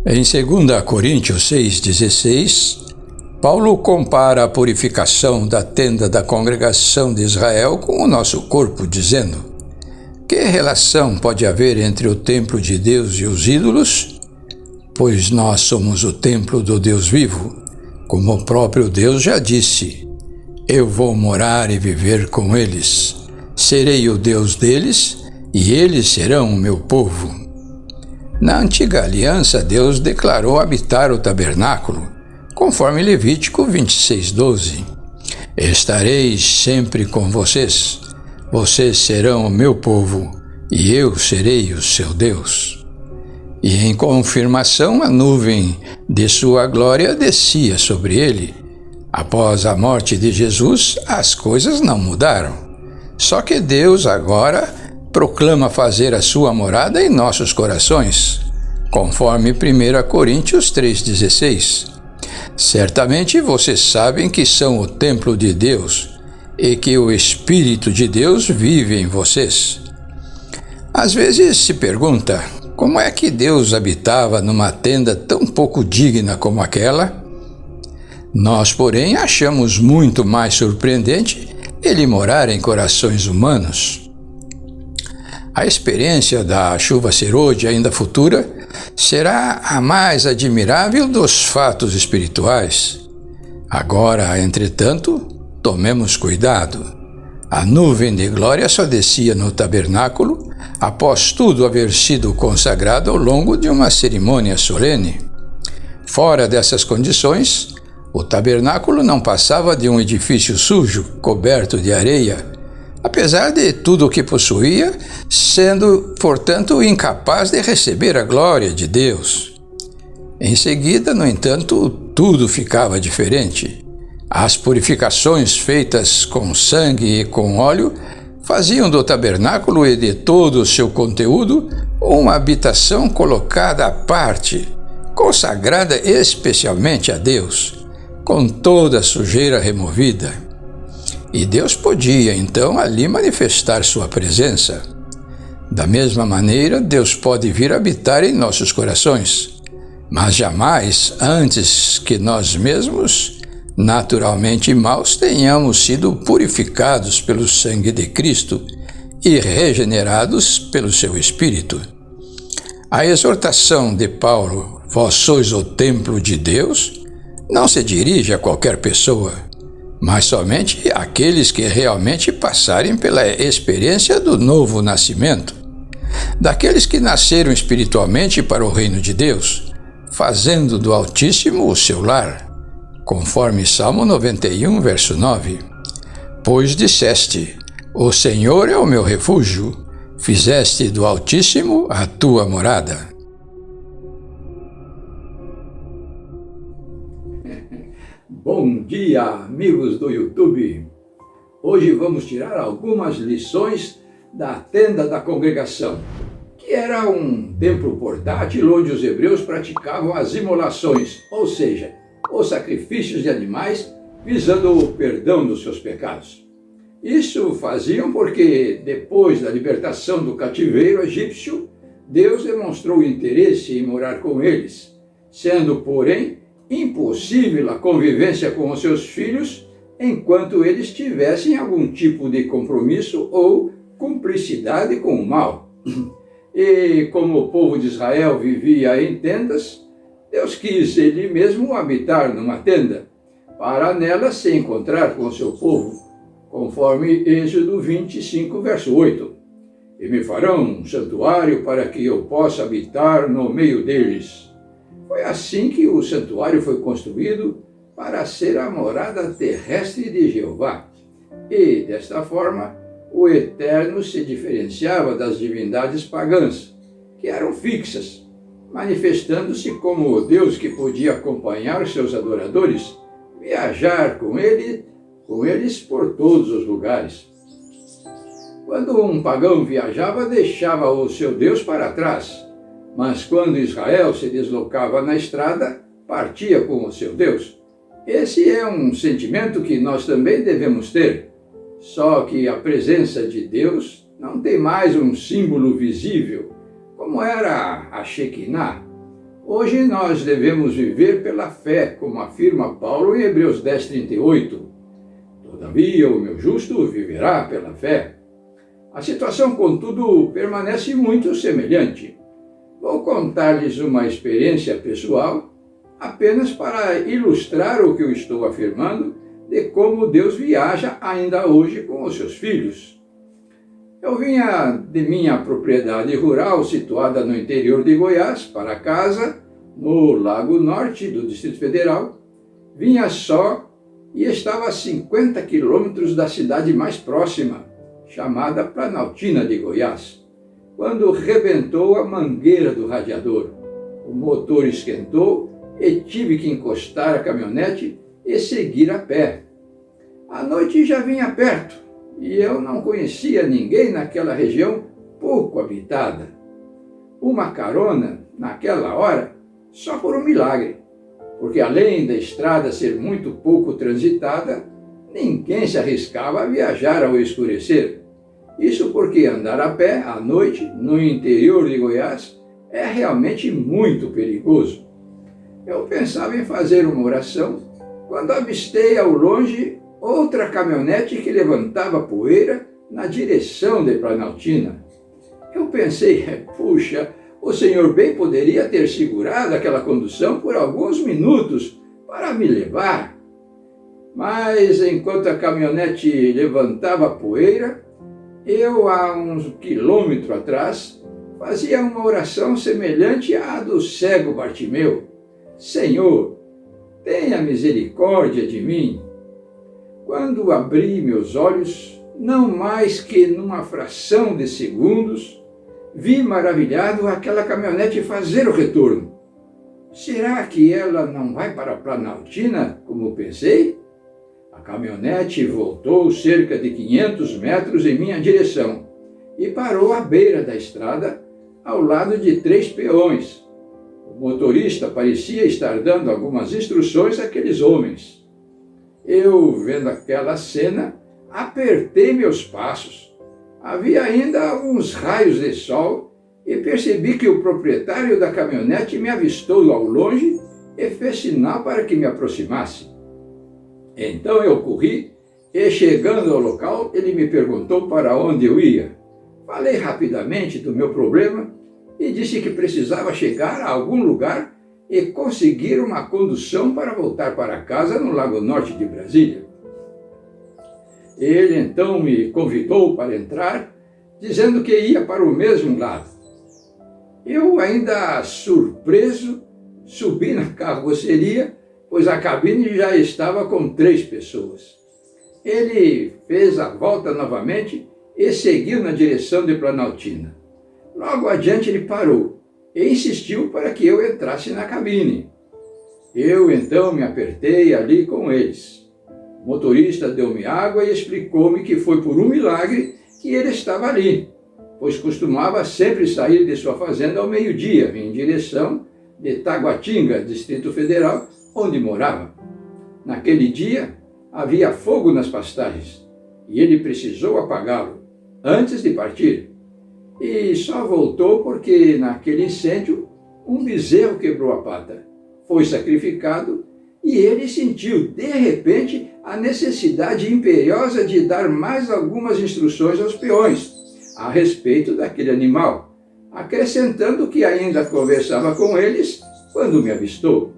Em 2 Coríntios 6,16, Paulo compara a purificação da tenda da congregação de Israel com o nosso corpo, dizendo: que relação pode haver entre o templo de Deus e os ídolos? Pois nós somos o templo do Deus vivo, como o próprio Deus já disse: eu vou morar e viver com eles, serei o Deus deles e eles serão o meu povo. Na antiga aliança, Deus declarou habitar o tabernáculo, conforme Levítico 26:12. Estareis sempre com vocês, vocês serão o meu povo, e eu serei o seu Deus. E em confirmação, a nuvem de sua glória descia sobre ele. Após a morte de Jesus, as coisas não mudaram. Só que Deus agora proclama fazer a sua morada em nossos corações, conforme 1 Coríntios 3,16. Certamente vocês sabem que são o templo de Deus e que o Espírito de Deus vive em vocês. Às vezes se pergunta, como é que Deus habitava numa tenda tão pouco digna como aquela? Nós, porém, achamos muito mais surpreendente ele morar em corações humanos. A experiência da chuva serôdia ainda futura será a mais admirável dos fatos espirituais. Agora, entretanto, tomemos cuidado. A nuvem de glória só descia no tabernáculo após tudo haver sido consagrado ao longo de uma cerimônia solene. Fora dessas condições, o tabernáculo não passava de um edifício sujo, coberto de areia, apesar de tudo o que possuía, sendo, portanto, incapaz de receber a glória de Deus. Em seguida, no entanto, tudo ficava diferente. As purificações feitas com sangue e com óleo faziam do tabernáculo e de todo o seu conteúdo uma habitação colocada à parte, consagrada especialmente a Deus, com toda a sujeira removida. E Deus podia, então, ali manifestar sua presença. Da mesma maneira, Deus pode vir habitar em nossos corações, mas jamais antes que nós mesmos, naturalmente maus, tenhamos sido purificados pelo sangue de Cristo e regenerados pelo seu Espírito. A exortação de Paulo, vós sois o templo de Deus, não se dirige a qualquer pessoa, mas somente àqueles que realmente passarem pela experiência do novo nascimento, daqueles que nasceram espiritualmente para o reino de Deus, fazendo do Altíssimo o seu lar, conforme Salmo 91, verso 9. Pois disseste, o Senhor é o meu refúgio, fizeste do Altíssimo a tua morada. Bom dia, amigos do YouTube! Hoje vamos tirar algumas lições da tenda da congregação, que era um templo portátil onde os hebreus praticavam as imolações, ou seja, os sacrifícios de animais visando o perdão dos seus pecados. Isso faziam porque, depois da libertação do cativeiro egípcio, Deus demonstrou interesse em morar com eles, sendo, porém, impossível a convivência com os seus filhos enquanto eles tivessem algum tipo de compromisso ou cumplicidade com o mal. E como o povo de Israel vivia em tendas, Deus quis ele mesmo habitar numa tenda, para nela se encontrar com o seu povo, conforme Êxodo 25, verso 8. E me farão um santuário para que eu possa habitar no meio deles. Foi assim que o santuário foi construído para ser a morada terrestre de Jeová. E, desta forma, o Eterno se diferenciava das divindades pagãs, que eram fixas, manifestando-se como o Deus que podia acompanhar seus adoradores, viajar com eles por todos os lugares. Quando um pagão viajava, deixava o seu Deus para trás, mas quando Israel se deslocava na estrada, partia com o seu Deus. Esse é um sentimento que nós também devemos ter, só que a presença de Deus não tem mais um símbolo visível, como era a Shekinah, Hoje nós devemos viver pela fé, como afirma Paulo em Hebreus 10:38. Todavia, o meu justo viverá pela fé. A situação, contudo, permanece muito semelhante. Vou contar-lhes uma experiência pessoal, apenas para ilustrar o que eu estou afirmando, de como Deus viaja ainda hoje com os seus filhos. Eu vinha de minha propriedade rural, situada no interior de Goiás, para casa, no Lago Norte do Distrito Federal. Vinha só e estava a 50 quilômetros da cidade mais próxima, chamada Planaltina de Goiás, quando rebentou a mangueira do radiador. O motor esquentou e tive que encostar a caminhonete e seguir a pé. A noite já vinha perto e eu não conhecia ninguém naquela região pouco habitada. Uma carona, naquela hora, só por um milagre, porque além da estrada ser muito pouco transitada, ninguém se arriscava a viajar ao escurecer. Isso porque andar a pé à noite, no interior de Goiás, é realmente muito perigoso. Eu pensava em fazer uma oração quando avistei ao longe outra caminhonete que levantava poeira na direção de Planaltina. Eu pensei, puxa, o senhor bem poderia ter segurado aquela condução por alguns minutos para me levar. Mas enquanto a caminhonete levantava poeira, eu, a uns quilômetros atrás, fazia uma oração semelhante à do cego Bartimeu. Senhor, tenha misericórdia de mim. Quando abri meus olhos, não mais que numa fração de segundos, vi maravilhado aquela caminhonete fazer o retorno. Será que ela não vai para a Planaltina, como pensei? A caminhonete voltou cerca de 500 metros em minha direção e parou à beira da estrada, ao lado de 3 peões. O motorista parecia estar dando algumas instruções àqueles homens. Eu, vendo aquela cena, apertei meus passos. Havia ainda alguns raios de sol e percebi que o proprietário da caminhonete me avistou ao longe e fez sinal para que me aproximasse. Então eu corri e, chegando ao local, ele me perguntou para onde eu ia. Falei rapidamente do meu problema e disse que precisava chegar a algum lugar e conseguir uma condução para voltar para casa no Lago Norte de Brasília. Ele então me convidou para entrar, dizendo que ia para o mesmo lado. Eu, ainda surpreso, subi na carroceria, pois a cabine já estava com 3 pessoas. Ele fez a volta novamente e seguiu na direção de Planaltina. Logo adiante ele parou e insistiu para que eu entrasse na cabine. Eu então me apertei ali com eles. O motorista deu-me água e explicou-me que foi por um milagre que ele estava ali, pois costumava sempre sair de sua fazenda ao meio-dia, em direção de Taguatinga, Distrito Federal, onde morava. Naquele dia havia fogo nas pastagens e ele precisou apagá-lo antes de partir. E só voltou porque naquele incêndio um bezerro quebrou a pata, foi sacrificado e ele sentiu de repente a necessidade imperiosa de dar mais algumas instruções aos peões a respeito daquele animal, acrescentando que ainda conversava com eles quando me avistou.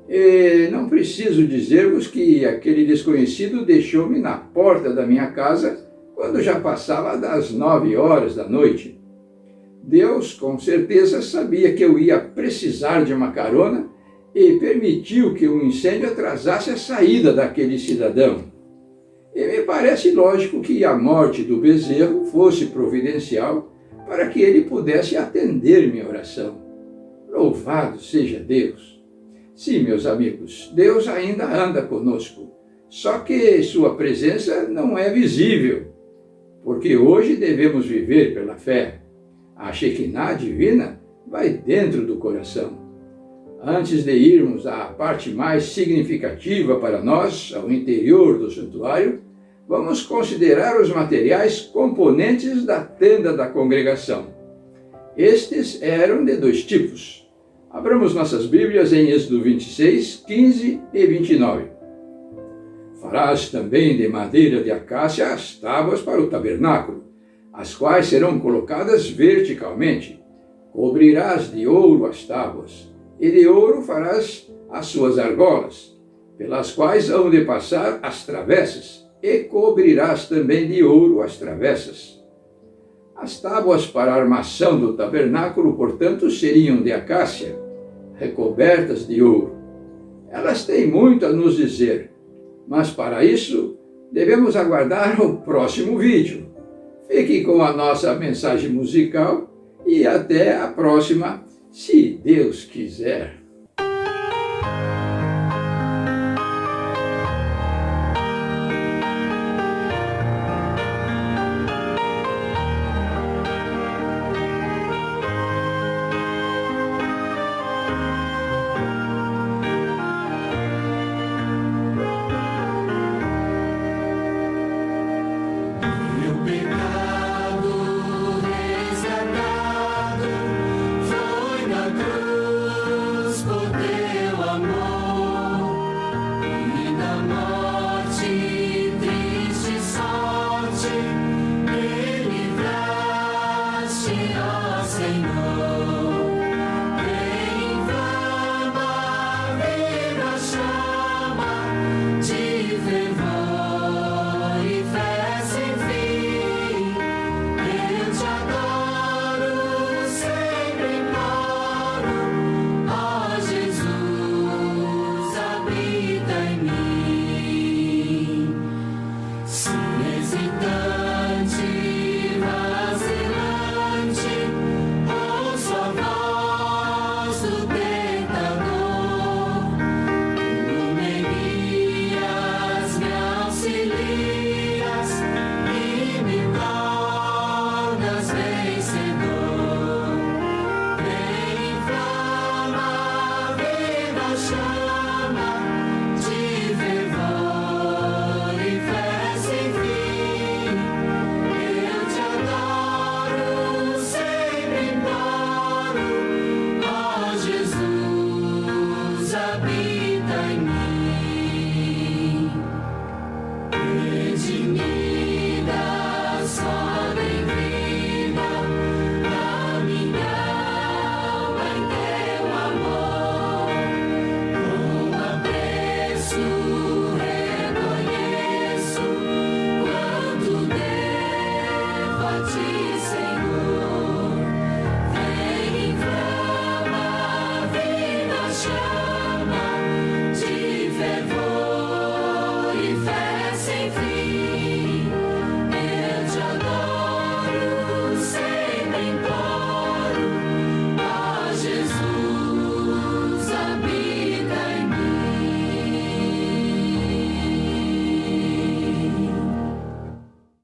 E não preciso dizer-vos que aquele desconhecido deixou-me na porta da minha casa quando já passava das 9 horas da noite. Deus, com certeza, sabia que eu ia precisar de uma carona e permitiu que o incêndio atrasasse a saída daquele cidadão. E me parece lógico que a morte do bezerro fosse providencial para que ele pudesse atender minha oração. Louvado seja Deus! Sim, meus amigos, Deus ainda anda conosco, só que sua presença não é visível, porque hoje devemos viver pela fé. A Shekinah divina vai dentro do coração. Antes de irmos à parte mais significativa para nós, ao interior do santuário, vamos considerar os materiais componentes da tenda da congregação. Estes eram de 2 tipos. Abramos nossas Bíblias em Êxodo 26, 15 e 29. Farás também de madeira de acácia as tábuas para o tabernáculo, as quais serão colocadas verticalmente. Cobrirás de ouro as tábuas, e de ouro farás as suas argolas, pelas quais hão de passar as travessas, e cobrirás também de ouro as travessas. As tábuas para a armação do tabernáculo, portanto, seriam de acácia, recobertas de ouro. Elas têm muito a nos dizer, mas para isso devemos aguardar o próximo vídeo. Fique com a nossa mensagem musical e até a próxima, se Deus quiser.